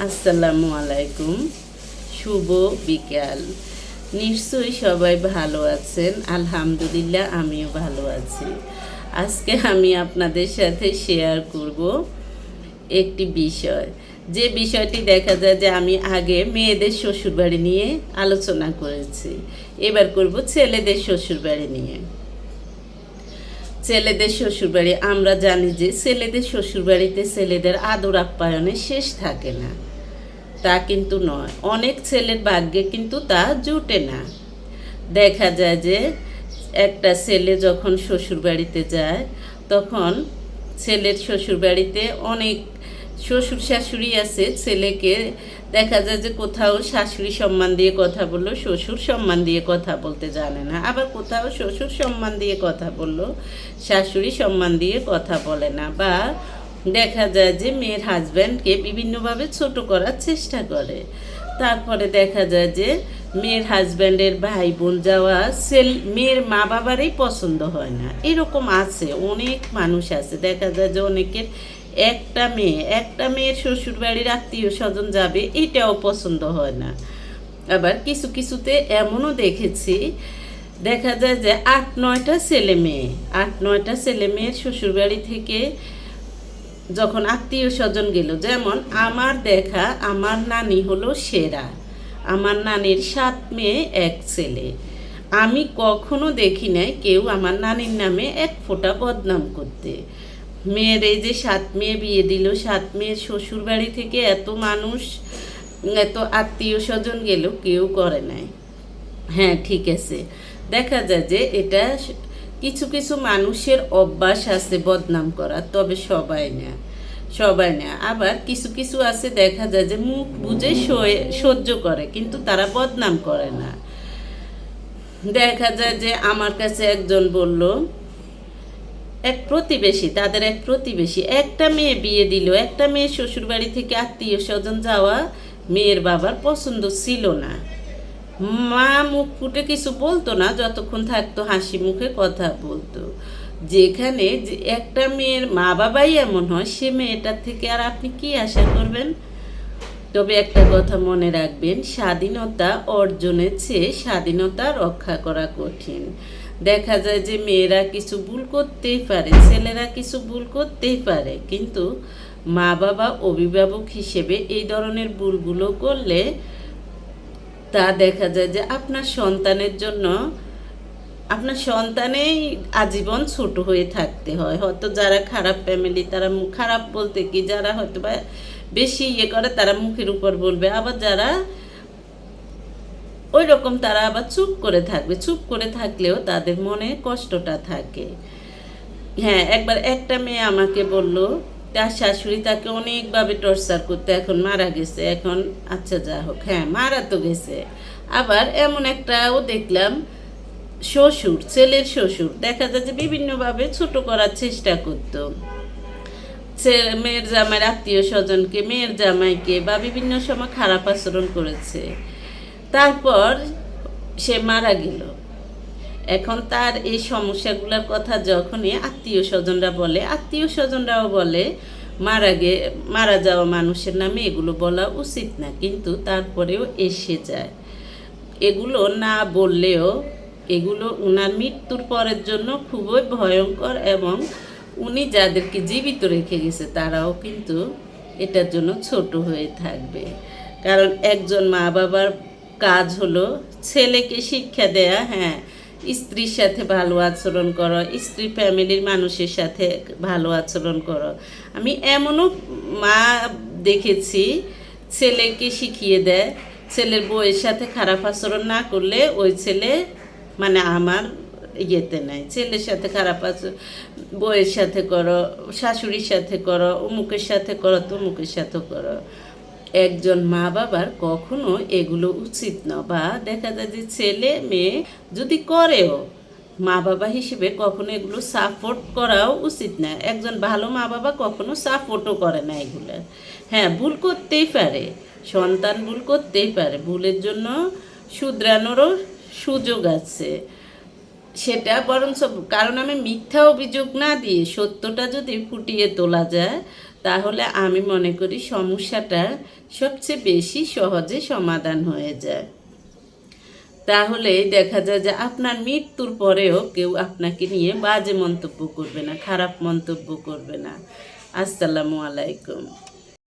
আসসালামু আলাইকুম। শুভ বিকাল। নিশ্চয়ই সবাই ভালো আছেন। আলহামদুলিল্লাহ আমিও ভালো আছি। আজকে আমি আপনাদের সাথে শেয়ার করব একটি বিষয়, যে বিষয়টি দেখা যায় যে আমি আগে মেয়েদের শ্বশুরবাড়ি নিয়ে আলোচনা করেছি, এবার করব ছেলেদের শ্বশুরবাড়ি নিয়ে। ছেলেদের শ্বশুরবাড়ি, আমরা জানি যে ছেলেদের শ্বশুরবাড়িতে ছেলেদের আদর আপ্যায়নে শেষ থাকে না। তা কিন্তু নয়, অনেক ছেলের ভাগ্যে কিন্তু তা জুটে না। দেখা যায় যে একটা ছেলে যখন শ্বশুরবাড়িতে যায়, তখন ছেলের শ্বশুরবাড়িতে অনেক শ্বশুর শাশুড়ি আছে, ছেলেকে দেখা যায় যে কোথাও শাশুড়ি সম্মান দিয়ে কথা বললো, শ্বশুর সম্মান দিয়ে কথা বলতে জানে না, আবার কোথাও শ্বশুর সম্মান দিয়ে কথা বললো, শাশুড়ি সম্মান দিয়ে কথা বলে না, বা দেখা যায় যে মেয়ের হাজব্যান্ডকে বিভিন্নভাবে ছোট করার চেষ্টা করে। তারপরে দেখা যায় যে মেয়ের হাজব্যান্ডের ভাই বোন যাওয়া মেয়ের মা বাবারই পছন্দ হয় না। এরকম আছে, অনেক মানুষ আছে। দেখা যায় যে অনেকের একটা মেয়ের শ্বশুরবাড়ির আত্মীয় স্বজন যাবে এটাও পছন্দ হয় না। আবার কিছু কিছুতে এমনও দেখেছি, দেখা যায় যে 8-9টা ছেলে মেয়ের শ্বশুরবাড়ি থেকে যখন আত্মীয় স্বজন গেল, যেমন আমার দেখা আমার নানি হলো সেরা, আমার নানির 7 মেয়ে 1 ছেলে। আমি কখনো দেখি নাই কেউ আমার নানির নামে এক ফোঁটা বদনাম করতে। মেয়ের এই যে 7 মেয়ে বিয়ে দিল, 7 মেয়ের শ্বশুর বাড়ি থেকে এত মানুষ, এত আত্মীয় স্বজন গেল, কেউ করে নাই। হ্যাঁ, ঠিক আছে, দেখা যায় যে এটা কিছু কিছু মানুষের অভ্যাস আছে বদনাম করা, তবে সবাই না। আবার কিছু কিছু আছে দেখা যায় যে মুখ বুঝে সহ্য করে, কিন্তু তারা বদনাম করে না। দেখা যায় যে আমার কাছে একজন বলল, তাদের এক প্রতিবেশী একটা মেয়ে বিয়ে দিল, একটা মেয়ে শ্বশুরবাড়ি থেকে আত্মীয় স্বজন যাওয়া মেয়ের বাবার পছন্দ ছিল না। মা মুখ ফুটে কিছু বলতো না, যতক্ষণ থাকতো হাসি মুখে কথা বলতো। যেখানে যে একটা মেয়ের মা বাবাই এমন হয়, সে মেয়েটার থেকে আর আপনি কি আশা করবেন? তবে একটা কথা মনে রাখবেন, স্বাধীনতা অর্জনের চেয়ে স্বাধীনতা রক্ষা করা কঠিন। দেখা যায় যে মেয়েরা কিছু ভুল করতেই পারে, ছেলেরা কিছু ভুল করতেই পারে, কিন্তু মা বাবা অভিভাবক হিসেবে এই ধরনের ভুলগুলো করলে তা দেখা যায় যে আপনার সন্তানেই আজীবন ছোট হয়ে থাকতে হয়। হয়তো যারা খারাপ ফ্যামিলি, তারা খারাপ বলতে কি, যারা হয়তো বা বেশি করে তারা মুখের উপর বলবে, আবার যারা ওই রকম তারা আবার চুপ করে থাকবে। চুপ করে থাকলেও তাদের মনে কষ্টটা থাকে। হ্যাঁ, একবার একটা মেয়ে আমাকে বলল, তার শাশুড়ি তাকে অনেকভাবে টর্চার করতে, এখন মারা গেছে। এখন আচ্ছা যা হোক, হ্যাঁ মারা তো গেছে। আবার এমন একটাও দেখলাম, ছেলের শ্বশুর দেখা যায় যে বিভিন্নভাবে ছোট করার চেষ্টা করত। মেয়ের জামাইয়ের আত্মীয় স্বজনকে, মেয়ের জামাইকে বা বিভিন্ন সময় খারাপ আচরণ করেছে। তারপর সে মারা গেল। এখন তার এই সমস্যাগুলোর কথা যখনই আত্মীয় স্বজনরাও বলে মারা যাওয়া মানুষের নামে এগুলো বলা উচিত না, কিন্তু তারপরেও এসে যায়। এগুলো না বললেও এগুলো উনার মৃত্যুর পরের জন্য খুবই ভয়ঙ্কর, এবং উনি যাদেরকে জীবিত রেখে গেছে তারাও কিন্তু এটার জন্য ছোট হয়ে থাকবে। কারণ একজন মা বাবার কাজ হলো ছেলেকে শিক্ষা দেয়া, হ্যাঁ স্ত্রীর সাথে ভালো আচরণ করো, স্ত্রী ফ্যামিলির মানুষের সাথে ভালো আচরণ করো। আমি এমনও মা দেখেছি ছেলেকে শিখিয়ে দেয়, ছেলের বউয়ের সাথে খারাপ আচরণ না করলে ওই ছেলে মানে আমার ইয়েতে নাই, ছেলের সাথে খারাপ আচরণ বউয়ের সাথে করো, শাশুড়ির সাথে করো, অমুকের সাথে করো, তমুকের সাথে করো। একজন মা বাবার কখনো এগুলো উচিত না। বা দেখা যায় যে ছেলে মেয়ে যদি করেও, মা বাবা হিসেবে কখনো এগুলো সাপোর্ট করাও উচিত না। একজন ভালো মা বাবা কখনো সাপোর্টও করে না এগুলো। হ্যাঁ, ভুল করতেই পারে, সন্তান ভুল করতেই পারে, ভুলের জন্য শুধরানোরও সুযোগ আছে। সেটা বরঞ্চ, কারণ আমি মিথ্যা অভিযোগ না দিয়ে সত্যটা যদি ফুটিয়ে তোলা যায়, তাহলে আমি মনে করি সমস্যাটা সবচেয়ে বেশি সহজে সমাধান হয়ে যায়। তাহলে দেখা যায় যে আপনার মৃত্যুর পরেও কেউ আপনাকে নিয়ে বাজে মন্তব্য করবে না, খারাপ মন্তব্য করবে না। আসসালামু আলাইকুম।